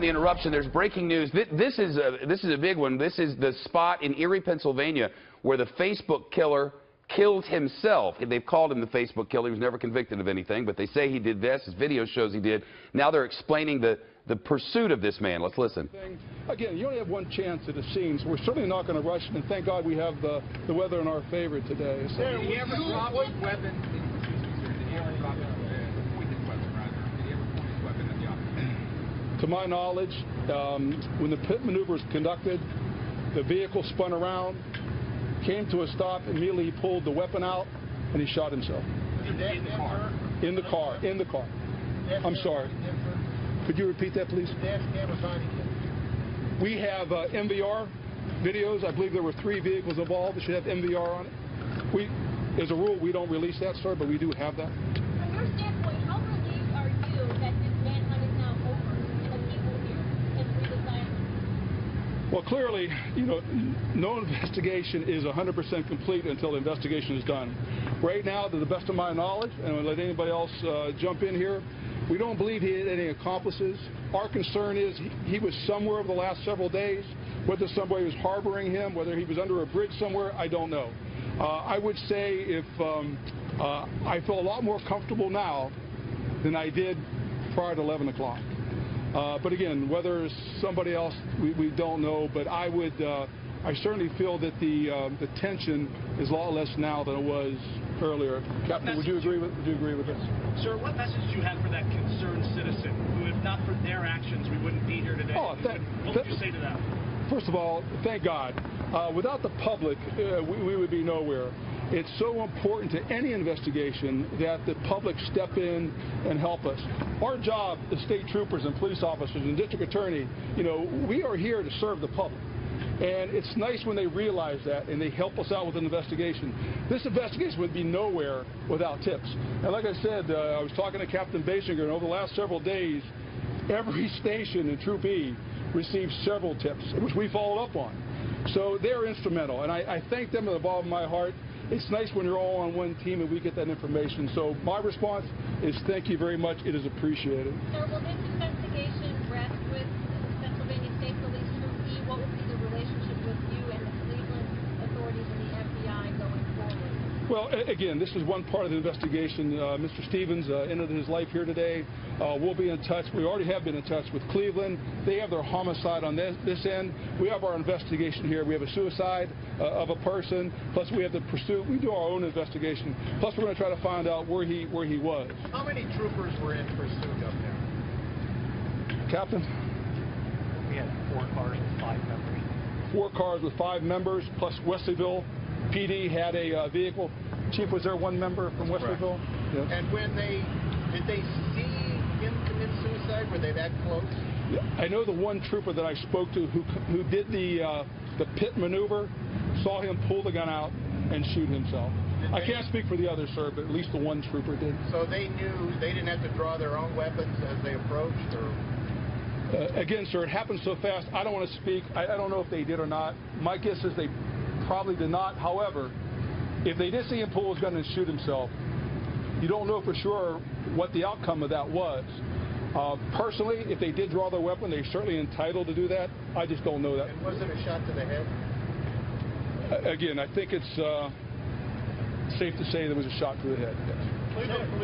The interruption. There's breaking news. This is a big one. This is the spot in Erie, Pennsylvania, where the Facebook killer killed himself. They've called him the Facebook killer. He was never convicted of anything, but they say he did this. His video shows he did. Now they're explaining the pursuit of this man. Let's listen. Again, you only have one chance at a scene, so we're certainly not going to rush, and thank God we have the weather in our favor today. So. Did he ever drop his weapon? Did he ever drop point his weapon, rather? Did he ever point his weapon at the officer? To my knowledge, when the pit maneuver was conducted, the vehicle spun around, came to a stop, immediately he pulled the weapon out, and he shot himself. In the car? In the car. In the car. I'm sorry. Could you repeat that, please? We have MVR videos. I believe there were 3 vehicles involved that should have MVR on it. As a rule, we don't release that, sir, but we do have that. From your standpoint, how relieved are you that this manhunt is now over and the people here can breathe a sigh of relief? Well, clearly, no investigation is 100% complete until the investigation is done. Right now, to the best of my knowledge, and I'll let anybody else jump in here, we don't believe he had any accomplices. Our concern is he was somewhere over the last several days. Whether somebody was harboring him, whether he was under a bridge somewhere, I don't know. I would say if I feel a lot more comfortable now than I did prior to 11 o'clock. But again, whether it's somebody else, we don't know. But I certainly feel that the tension is a lot less now than it was earlier. Captain, would you agree with this? Sir, what message do you have for that concerned citizen who, if not for their actions, we wouldn't be here today? What would you say to them? First of all, thank God. Without the public, we would be nowhere. It's so important to any investigation that the public step in and help us. Our job as state troopers and police officers and district attorney, we are here to serve the public. And it's nice when they realize that and they help us out with an investigation. This investigation would be nowhere without tips. And like I said, I was talking to Captain Basinger, and over the last several days, every station in Troop E received several tips, which we followed up on. So they're instrumental, and I thank them with the bottom of my heart. It's nice when you're all on one team and we get that information. So my response is thank you very much. It is appreciated. Sir, will this investigation rest with Pennsylvania State Police Troop E? What will be the relationship with you and the Cleveland authorities and the FBI going forward? Well, again, this is one part of the investigation. Mr. Stevens ended his life here today. We'll be in touch. We already have been in touch with Cleveland. They have their homicide on this end. We have our investigation here. We have a suicide of a person. Plus, we have the pursuit. We do our own investigation. Plus, we're going to try to find out where he was. How many troopers were in pursuit up there? Captain? We had 4 cars with 5 members. 4 cars with 5 members, plus Wesleyville PD had a vehicle. Chief, was there 1 member from Wesleyville? Yes. And did they see him commit suicide? Were they that close? Yeah, I know the one trooper that I spoke to who did the pit maneuver saw him pull the gun out and shoot himself. I can't speak for the others, sir, but at least the one trooper did. So they knew they didn't have to draw their own weapons as they approached, or? Again, sir, it happened so fast. I don't want to speak. I don't know if they did or not. My guess is they probably did not. However, if they did see him pull his gun and shoot himself, you don't know for sure what the outcome of that was. Personally, if they did draw their weapon, they're certainly entitled to do that. I just don't know that. And was it a shot to the head? Again, I think it's safe to say there was a shot to the head. Yes.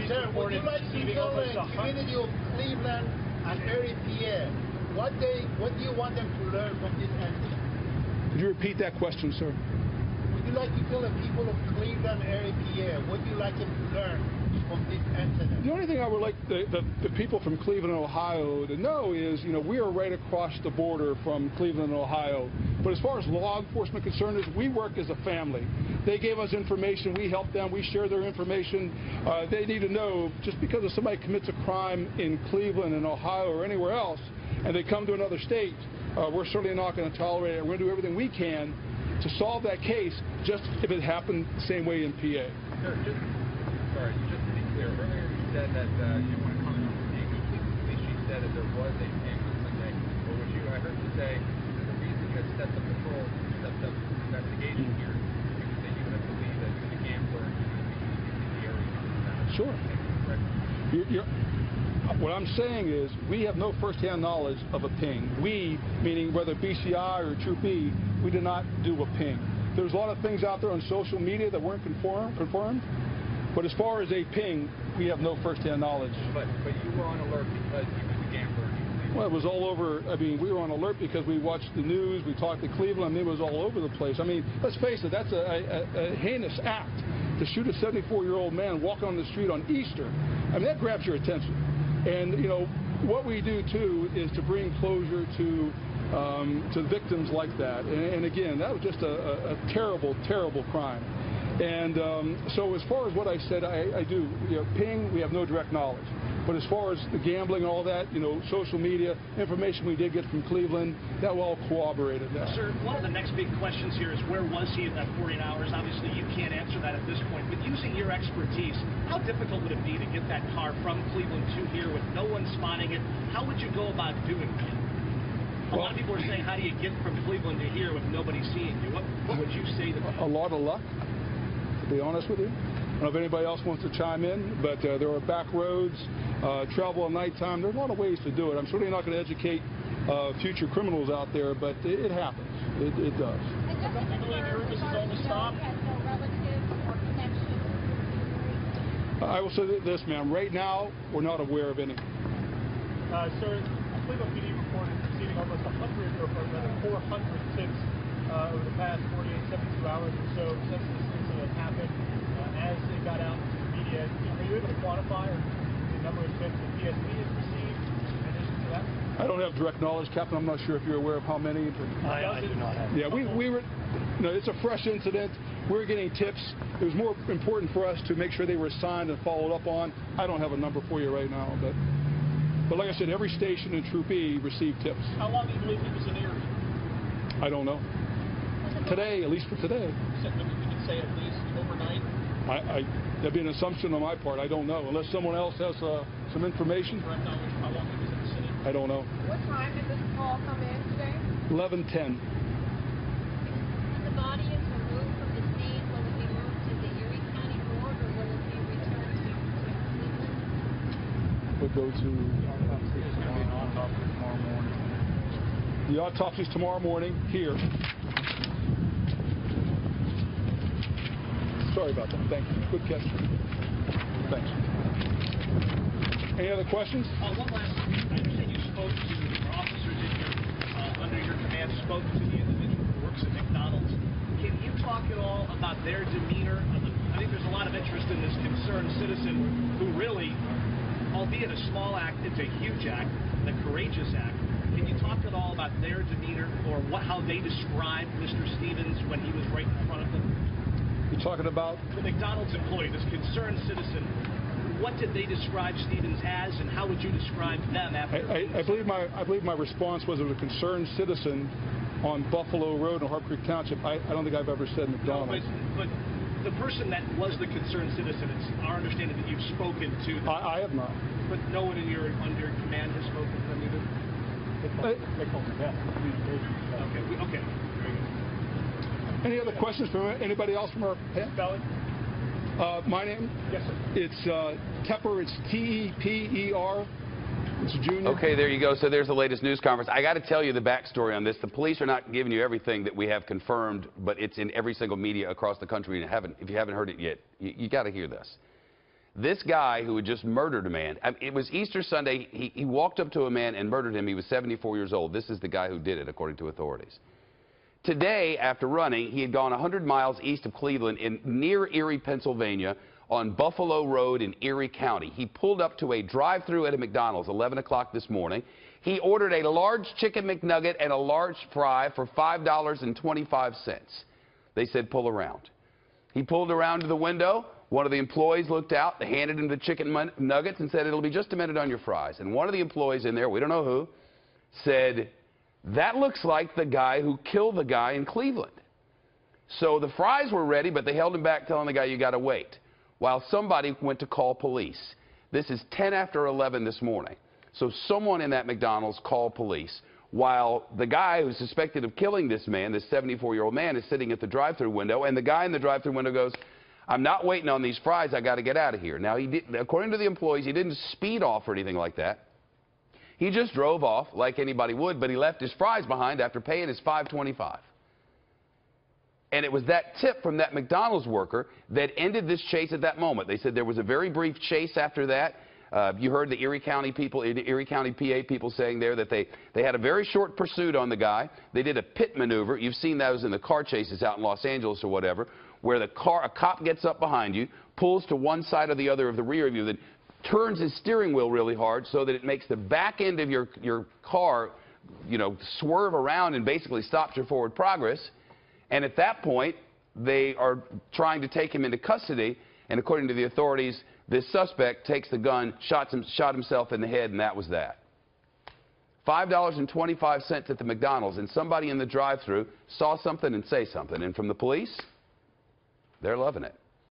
Sir, would you like to tell the community of Cleveland and Erie, PA, what do you want them to learn from this incident? Could you repeat that question, sir? Would you like to tell the people of Cleveland, Erie, PA, what do you like them to learn from this incident? The only thing I would like the people from Cleveland, Ohio to know is, we are right across the border from Cleveland, Ohio. But as far as law enforcement concerned, we work as a family. They gave us information, we help them, we share their information. They need to know, just because if somebody commits a crime in Cleveland and Ohio or anywhere else, and they come to another state, we're certainly not going to tolerate it. We're going to do everything we can to solve that case, just if it happened the same way in PA. Sir, just to be clear, earlier you said that you want to comment on the Navy. The police chief said that there was a ambulance Sunday. But what I heard you say is the reason you had stepped up patrol, stepped up investigation here, because that you have believed that the gambler is going to be in the area. Sure. What I'm saying is we have no first-hand knowledge of a ping. We, meaning whether BCI or Troop E, we did not do a ping. There's a lot of things out there on social media that weren't confirmed. But as far as a ping, we have no first-hand knowledge. But you were on alert because you was a gambler. Well, it was all over. I mean, we were on alert because we watched the news, we talked to Cleveland, it was all over the place. I mean, let's face it, that's a heinous act to shoot a 74-year-old man walking on the street on Easter. I mean, that grabs your attention. And, you know, what we do, too, is to bring closure to victims like that. And again, that was just a terrible, terrible crime. And so as far as what I said, I do, you know, ping, we have no direct knowledge. But as far as the gambling and all that, you know, social media, information we did get from Cleveland, that all corroborated that. Sir, one of the next big questions here is where was he in that 48 hours? Obviously, you can't answer that at this point. But using your expertise, how difficult would it be to get that car from Cleveland to here with no one spotting it? How would you go about doing that? A lot of people are saying, how do you get from Cleveland to here with nobody seeing you? What would you say to them? A lot of luck, to be honest with you. I don't know if anybody else wants to chime in, but there are back roads, travel at nighttime. There's a lot of ways to do it. I'm certainly not going to educate future criminals out there, but it happens. It does. And just to confirm, this is on the stop. Has no relatives or connection. I will say this, ma'am. Right now, we're not aware of any. Sir, Cleveland PD reported receiving almost 100 or rather 400 tips over the past 48, 72 hours or so since this incident happened. As it got out into the media, are you able to quantify the number of tips that PSP has received in addition to that? I don't have direct knowledge, Captain. I'm not sure if you're aware of how many. I do not have. Yeah, we were. You know, it's a fresh incident. We're getting tips. It was more important for us to make sure they were signed and followed up on. I don't have a number for you right now, but like I said, every station in Troop E received tips. How long do you believe he was in Erie? I don't know. Today, at least for today. You could say at least overnight. That'd be an assumption on my part. I don't know. Unless someone else has some information. Correct knowledge how long he was in the city? I don't know. What time did this call come in today? 11:10. When the body is removed from the scene, will it be moved to the Erie County morgue or will it be returned to Cleveland? We'll go to the autopsy's tomorrow morning here. Sorry about that. Thank you. Good catch. Thanks. Any other questions? One last. I understand you spoke to officers in your under your command, spoke to the individual who works at McDonald's. Can you talk at all about their demeanor? I think there's a lot of interest in this concerned citizen who really, albeit a small act, it's a huge act, a courageous act. Can you talk at all about their demeanor or how they described Mr. Stevens when he was right in front of them? You're talking about? The McDonald's employee, this concerned citizen. What did they describe Stevens as, and how would you describe them after? I believe my response was it was a concerned citizen on Buffalo Road in Harp Creek Township. I don't think I've ever said McDonald's. No, but the person that was the concerned citizen, it's our understanding that you've spoken to them. I have not. But no one in your under command has spoken to them either? Okay. Very good. Any other questions from anybody else from our panel? Spelling? My name? Yes, sir. It's Tepper. It's T-E-P-E-R. It's Junior. Okay, there you go. So there's the latest news conference. I got to tell you the backstory on this. The police are not giving you everything that we have confirmed, but it's in every single media across the country. And if you haven't heard it yet, you got to hear this. This guy who had just murdered a man, it was Easter Sunday, he walked up to a man and murdered him. He was 74 years old. This is the guy who did it, according to authorities. Today, after running, he had gone 100 miles east of Cleveland near Erie, Pennsylvania, on Buffalo Road in Erie County. He pulled up to a drive-thru at a McDonald's, 11 o'clock this morning. He ordered a large chicken McNugget and a large fry for $5.25. They said, pull around. He pulled around to the window. One of the employees looked out, they handed him the chicken nuggets and said, it'll be just a minute on your fries. And one of the employees in there, we don't know who, said, that looks like the guy who killed the guy in Cleveland. So the fries were ready, but they held him back, telling the guy, you got to wait, while somebody went to call police. This is 10 after 11 this morning. So someone in that McDonald's called police, while the guy who's suspected of killing this man, this 74-year-old man, is sitting at the drive-thru window, and the guy in the drive-thru window goes, I'm not waiting on these fries. I got to get out of here. Now, according to the employees, he didn't speed off or anything like that. He just drove off like anybody would, but he left his fries behind after paying his $5.25. And it was that tip from that McDonald's worker that ended this chase at that moment. They said there was a very brief chase after that. You heard the Erie County people, Erie County PA people saying there that they had a very short pursuit on the guy. They did a pit maneuver. You've seen those in the car chases out in Los Angeles or whatever, where a cop gets up behind you, pulls to one side or the other of the rear view, then turns his steering wheel really hard so that it makes the back end of your car, you know, swerve around and basically stops your forward progress. And at that point, they are trying to take him into custody. And according to the authorities, this suspect takes the gun, shot himself in the head, and that was that. $5.25 at the McDonald's, and somebody in the drive-thru saw something and say something. And from the police, they're loving it.